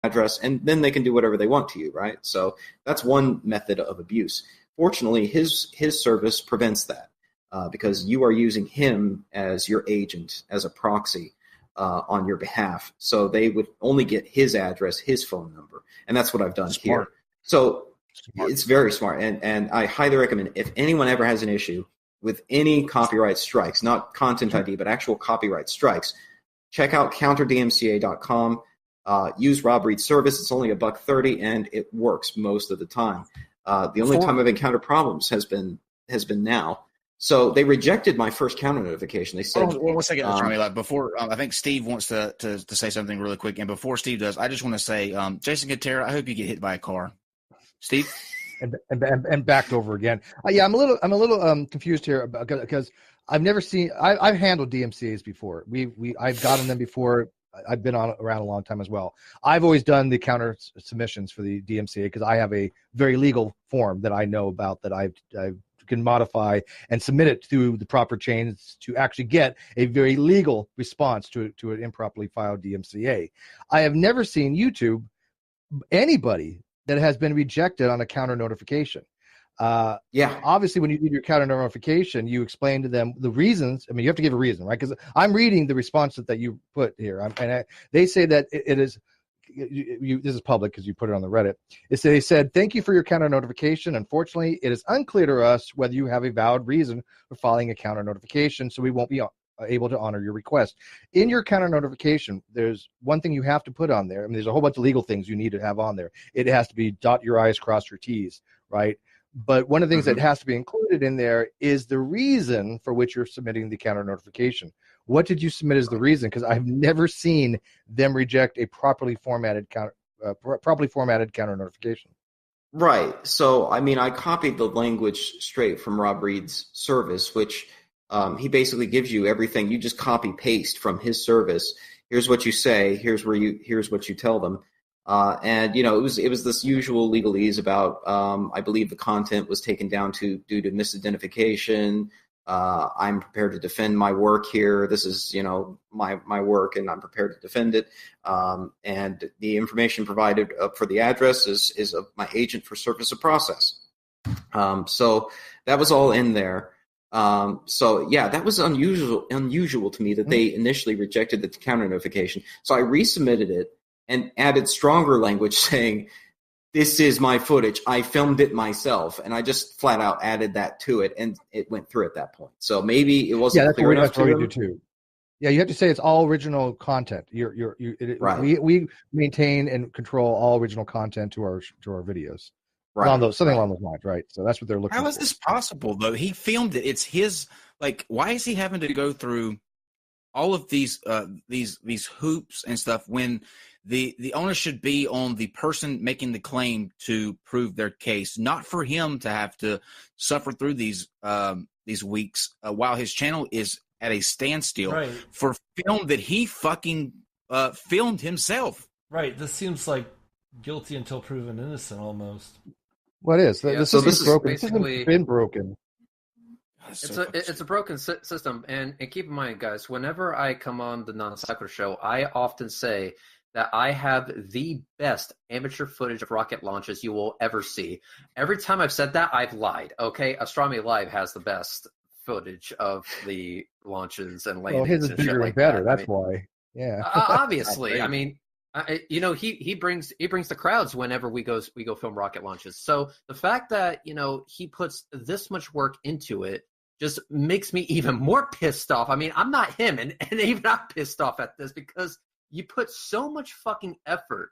address, and then they can do whatever they want to you, right? So that's one method of abuse. Fortunately, his service prevents that because you are using him as your agent, as a proxy on your behalf. So they would only get his address, his phone number, and that's what I've done here. So it's very smart, and I highly recommend, if anyone ever has an issue with any copyright strikes, not content ID, but actual copyright strikes, check out counterdmca.com. Use Rob Reed's service. It's only $1.30, and it works most of the time. The only time I've encountered problems has been now. So they rejected my first counter notification. They said, one second, before I think Steve wants to say something really quick, and before Steve does, I just want to say, Jason Gutierrez, I hope you get hit by a car. Steve, and backed over again. Yeah, I'm a little confused here because I've never seen. I've handled DMCA's before. I've gotten them before. I've been around a long time as well. I've always done the counter submissions for the DMCA because I have a very legal form that I know about that I can modify and submit it through the proper chains to actually get a very legal response to an improperly filed DMCA. I have never seen YouTube anybody that has been rejected on a counter notification. Obviously, when you do your counter notification, you explain to them the reasons. I mean, you have to give a reason, right? Because I'm reading the response that you put here, they say that it is. This is public because you put it on the Reddit. They said, "Thank you for your counter notification. Unfortunately, it is unclear to us whether you have a valid reason for filing a counter notification, so we won't be able to honor your request." In your counter notification, there's one thing you have to put on there. I mean, there's a whole bunch of legal things you need to have on there. It has to be dot your I's, cross your T's, right? But one of the things that has to be included in there is the reason for which you're submitting the counter notification. What did you submit as the reason? Because I've never seen them reject a properly formatted counter notification. Right. So, I mean, I copied the language straight from Rob Reed's service, which he basically gives you everything. You just copy paste from his service. Here's what you say. Here's what you tell them. And it was this usual legalese about I believe the content was taken down due to misidentification. I'm prepared to defend my work here. This is my work, and I'm prepared to defend it. And the information provided for the address is of my agent for service of process. So that was all in there. That was unusual to me that they initially rejected the counter notification. So I resubmitted it and added stronger language saying, "This is my footage. I filmed it myself," and I just flat out added that to it, and it went through at that point. So maybe it wasn't clear enough to them. Do too. Yeah, you have to say it's all original content. Right. We maintain and control all original content to our videos. Right. Something along those lines, right? So that's what they're looking for. How is this possible, though? He filmed it. It's his. Why is he having to go through all of these hoops and stuff when the onus should be on the person making the claim to prove their case, not for him to have to suffer through these weeks while his channel is at a standstill for film that he fucking filmed himself. Right. This seems like guilty until proven innocent almost. What is? This is broken. This has been broken. It's a broken system, and keep in mind, guys, whenever I come on the Non Sequitur show, I often say that I have the best amateur footage of rocket launches you will ever see. Every time I've said that, I've lied. Okay, Astronomy Live has the best footage of the launches and landings. Well, his is bigger and better. That's why. Yeah. Obviously, I mean, he brings the crowds whenever we go film rocket launches. So the fact that he puts this much work into it just makes me even more pissed off. I mean, I'm not him, and even I'm pissed off at this because you put so much fucking effort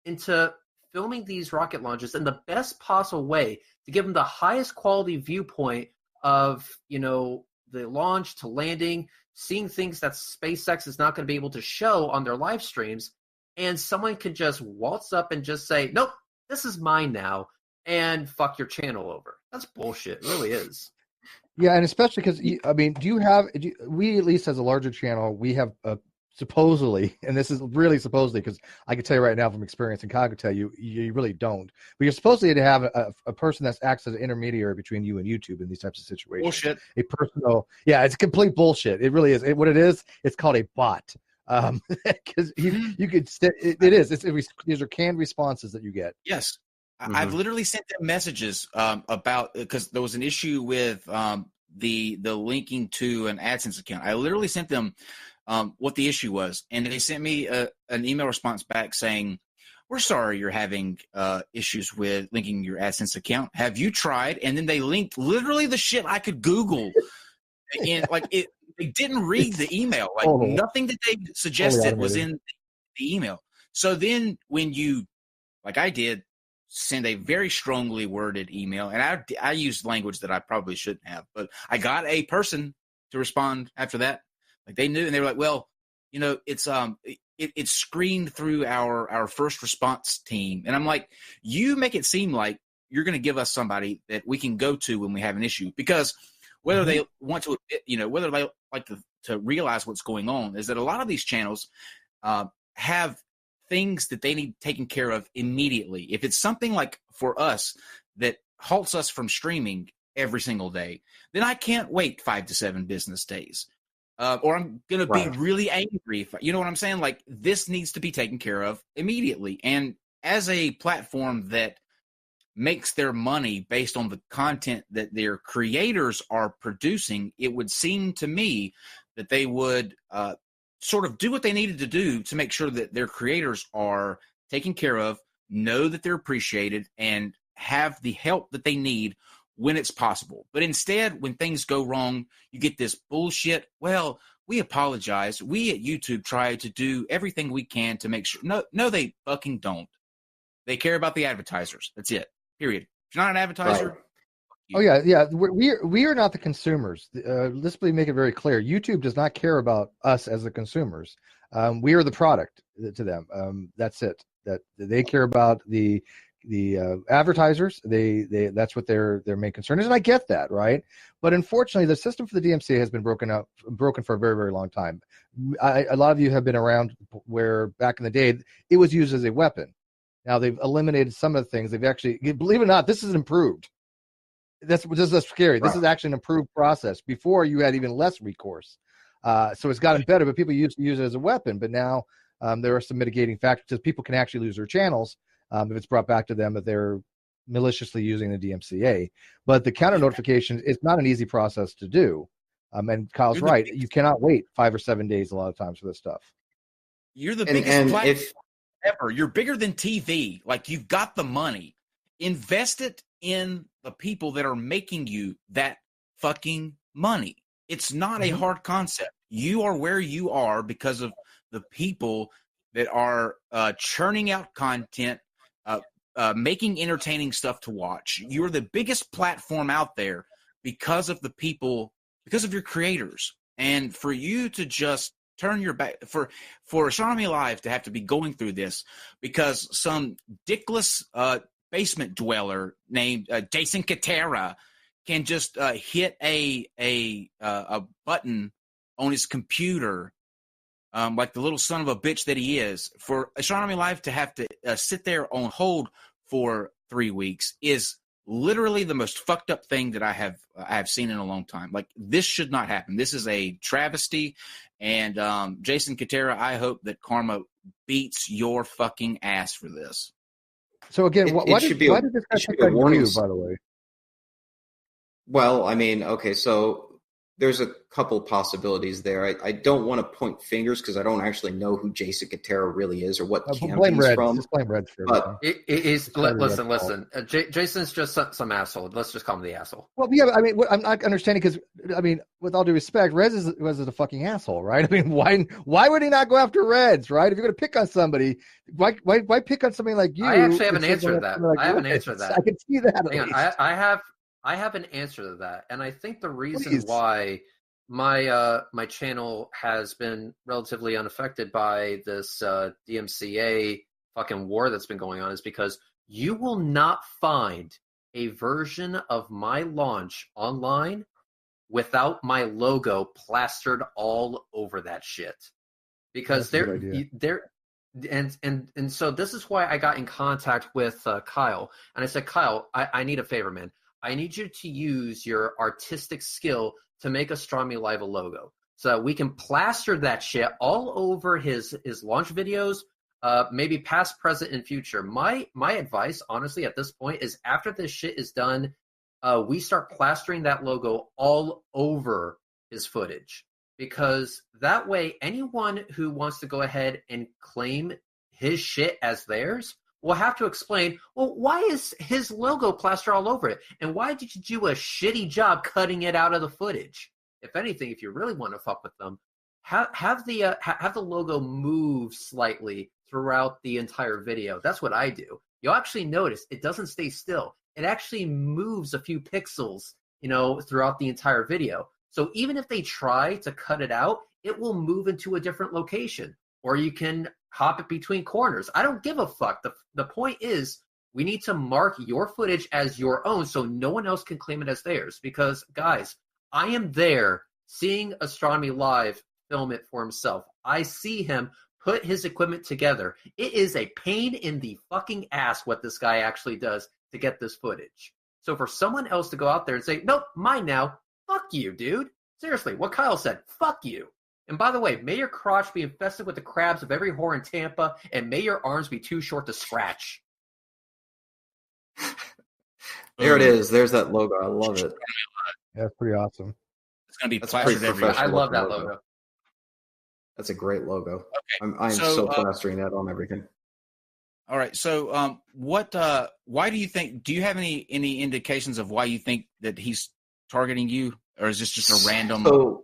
into filming these rocket launches in the best possible way to give them the highest quality viewpoint of, the launch to landing, seeing things that SpaceX is not going to be able to show on their live streams. And someone can just waltz up and just say, "Nope, this is mine now," and fuck your channel over. That's bullshit. It really is. Yeah, and especially because, we at least as a larger channel, we have supposedly, and this is really supposedly because I can tell you right now from experience, and Kyle can tell you, you really don't. But you're supposedly to have a person that acts as an intermediary between you and YouTube in these types of situations. Bullshit. It's complete bullshit. It really is. What it is, it's called a bot. because you could these are canned responses that you get. Yes. I've literally sent them messages about, because there was an issue with the linking to an AdSense account. I literally sent them what the issue was, and they sent me an email response back saying, "We're sorry you're having issues with linking your AdSense account. Have you tried?" And then they linked literally the shit I could Google, and like it. They didn't read the email. Like nothing that they suggested was in the email. So then when you, like I did, send a very strongly worded email, and I used language that I probably shouldn't have, but I got a person to respond after that. Like they knew, and they were like, "Well, you know, it's screened through our first response team." And I'm like, "You make it seem like you're going to give us somebody that we can go to when we have an issue, because whether they want to, whether they like to realize what's going on is that a lot of these channels have things that they need taken care of immediately. If it's something like for us that halts us from streaming every single day, then I can't wait 5 to 7 business days. Or I'm going to be really angry. If, you know what I'm saying? Like, this needs to be taken care of immediately. And as a platform that makes their money based on the content that their creators are producing, it would seem to me that they would sort of do what they needed to do to make sure that their creators are taken care of, know that they're appreciated, and have the help that they need when it's possible. But instead, when things go wrong, you get this bullshit, "Well, we apologize. We at YouTube try to do everything we can to make sure." No, they fucking don't. They care about the advertisers. That's it. Period. If you're not an advertiser. Right. Oh yeah. We are not the consumers. Let's make it very clear. YouTube does not care about us as the consumers. We are the product to them. That's it. That they care about the advertisers. They that's what their main concern is, and I get that, right? But unfortunately, the system for the DMCA has been broken for a very, very long time. A lot of you have been around where back in the day it was used as a weapon. Now they've eliminated some of the things. They've actually, believe it or not, this is improved. That's scary. This is actually an improved process. Before you had even less recourse. So it's gotten better, but people used to use it as a weapon. But now there are some mitigating factors because people can actually lose their channels if it's brought back to them that they're maliciously using the DMCA. But the counter notification is not an easy process to do. And Kyle's right. You cannot wait 5 or 7 days a lot of times for this stuff. You're the biggest platform ever. You're bigger than TV. Like, you've got the money. Invest it in the people that are making you that fucking money. It's not a hard concept. You are where you are because of the people that are churning out content, making entertaining stuff to watch. You're the biggest platform out there because of the people, because of your creators. And for you to just turn your back, for Astronomy Live to have to be going through this because some dickless basement dweller named Jason Katera can just hit a button on his computer, like the little son of a bitch that he is. For Astronomy Live to have to sit there on hold for 3 weeks is literally the most fucked up thing that I have seen in a long time. Like, this should not happen. This is a travesty. And Jason Katera, I hope that karma beats your fucking ass for this. So again, why did this guy pick on you, by the way? Well, I mean, okay, so there's a couple possibilities there. I don't want to point fingers because I don't actually know who Jason Katera really is or what camp he's from. Just blame Reds for but listen. Jason's just some asshole. Let's just call him the asshole. Well, yeah, I mean, I'm not understanding because, I mean, with all due respect, Reds is a fucking asshole, right? I mean, why would he not go after Reds, right? If you're going to pick on somebody, why pick on somebody like you? I actually have an answer to that. I have an answer to that. I can see that. Hang on, I have an answer to that, and I think the reason why my channel has been relatively unaffected by this DMCA fucking war that's been going on is because you will not find a version of my launch online without my logo plastered all over that shit. Because and so this is why I got in contact with Kyle, and I said, Kyle, I need a favor, man. I need you to use your artistic skill to make Astronomy Live a logo. so that we can plaster that shit all over his launch videos, maybe past, present, and future. My advice, honestly, at this point is after this shit is done, we start plastering that logo all over his footage, because that way anyone who wants to go ahead and claim his shit as theirs will have to explain, well, why is his logo plastered all over it? And why did you do a shitty job cutting it out of the footage? If anything, if you really want to fuck with them, have the logo move slightly throughout the entire video. That's what I do. You'll actually notice it doesn't stay still. It actually moves a few pixels, throughout the entire video. So even if they try to cut it out, it will move into a different location, or you can hop it between corners. I don't give a fuck. The point is, we need to mark your footage as your own so no one else can claim it as theirs. Because, guys, I am there seeing Astronomy Live film it for himself. I see him put his equipment together. It is a pain in the fucking ass what this guy actually does to get this footage. So for someone else to go out there and say, nope, mine now, fuck you, dude. Seriously, what Kyle said, fuck you. And by the way, may your crotch be infested with the crabs of every whore in Tampa, and may your arms be too short to scratch. There it is. There's that logo. I love it. Yeah, that's pretty awesome. It's going to be That's plastered pretty everywhere. I love that logo. That's a great logo. Okay. I'm so plastering that on everything. All right. So, why do you think? Do you have any indications of why you think that he's targeting you, or is this just a random? So,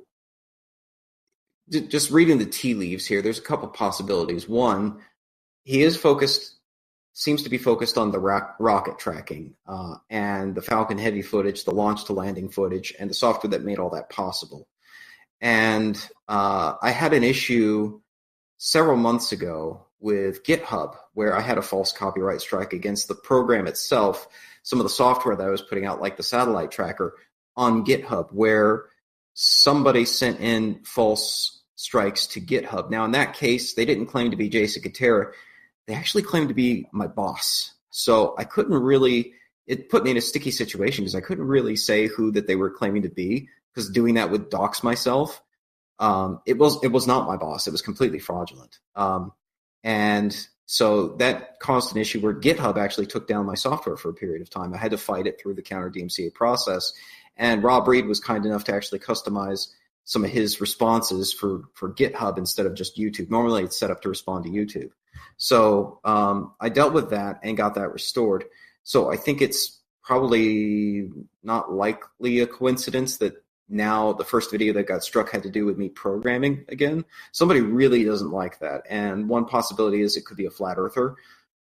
just reading the tea leaves here, there's a couple possibilities. One, he seems to be focused on the rocket tracking and the Falcon Heavy footage, the launch to landing footage, and the software that made all that possible. And I had an issue several months ago with GitHub where I had a false copyright strike against the program itself, some of the software that I was putting out, like the satellite tracker, on GitHub, where somebody sent in false strikes to GitHub. Now, in that case, they didn't claim to be Jason Katera. They actually claimed to be my boss. So I couldn't really, it put me in a sticky situation because I couldn't really say who that they were claiming to be, because doing that would dox myself. It was not my boss. It was completely fraudulent. And so that caused an issue where GitHub actually took down my software for a period of time. I had to fight it through the counter DMCA process. And Rob Reed was kind enough to actually customize some of his responses for GitHub instead of just YouTube. Normally it's set up to respond to YouTube. So I dealt with that and got that restored. So I think it's probably not likely a coincidence that now the first video that got struck had to do with me programming again. Somebody really doesn't like that. And one possibility is it could be a flat earther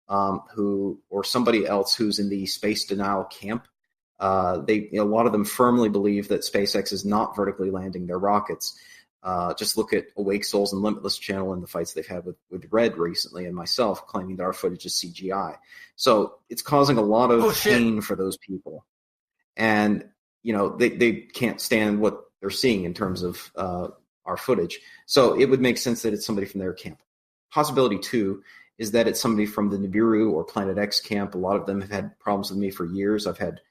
or somebody else who's in the space denial camp. A lot of them firmly believe that SpaceX is not vertically landing their rockets. Just look at Awake Souls and Limitless Channel and the fights they've had with Red recently, and myself claiming that our footage is CGI. So it's causing a lot of pain for those people. And they can't stand what they're seeing in terms of our footage. So it would make sense that it's somebody from their camp. Possibility two is that it's somebody from the Nibiru or Planet X camp. A lot of them have had problems with me for years. I've had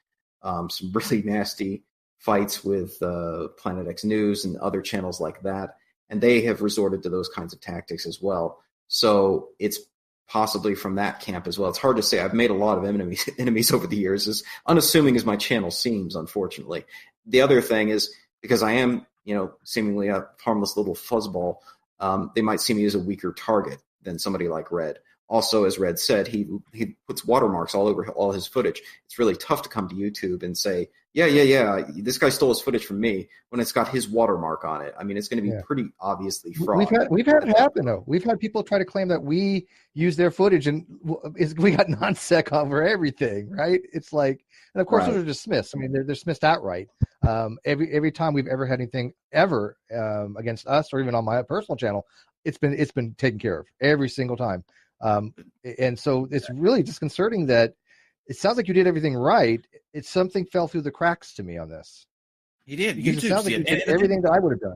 some really nasty fights with Planet X News and other channels like that, and they have resorted to those kinds of tactics as well. So it's possibly from that camp as well. It's hard to say. I've made a lot of enemies over the years, as unassuming as my channel seems, unfortunately. The other thing is, because I am, seemingly a harmless little fuzzball, they might see me as a weaker target than somebody like Red. Also, as Red said, he puts watermarks all over all his footage. It's really tough to come to YouTube and say, yeah, this guy stole his footage from me when it's got his watermark on it. I mean, it's going to be pretty obviously fraud. We've had it happen, though. We've had people try to claim that we use their footage, and we got non-sec over everything, right? It's like, and of course those are dismissed. I mean, they're dismissed outright. Every time we've ever had anything ever against us, or even on my personal channel, it's been taken care of every single time. And so it's really disconcerting that it sounds like you did everything right. It's something fell through the cracks to me on this. He did. Because it sounds like you did everything that I would have done.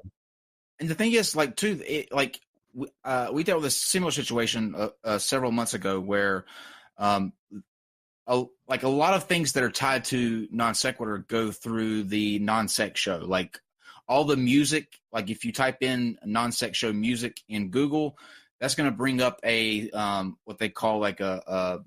And the thing is, we dealt with a similar situation several months ago where, a lot of things that are tied to non sequitur go through the non-sec show. Like all the music, like if you type in non-sex show music in Google, that's going to bring up a what they call like a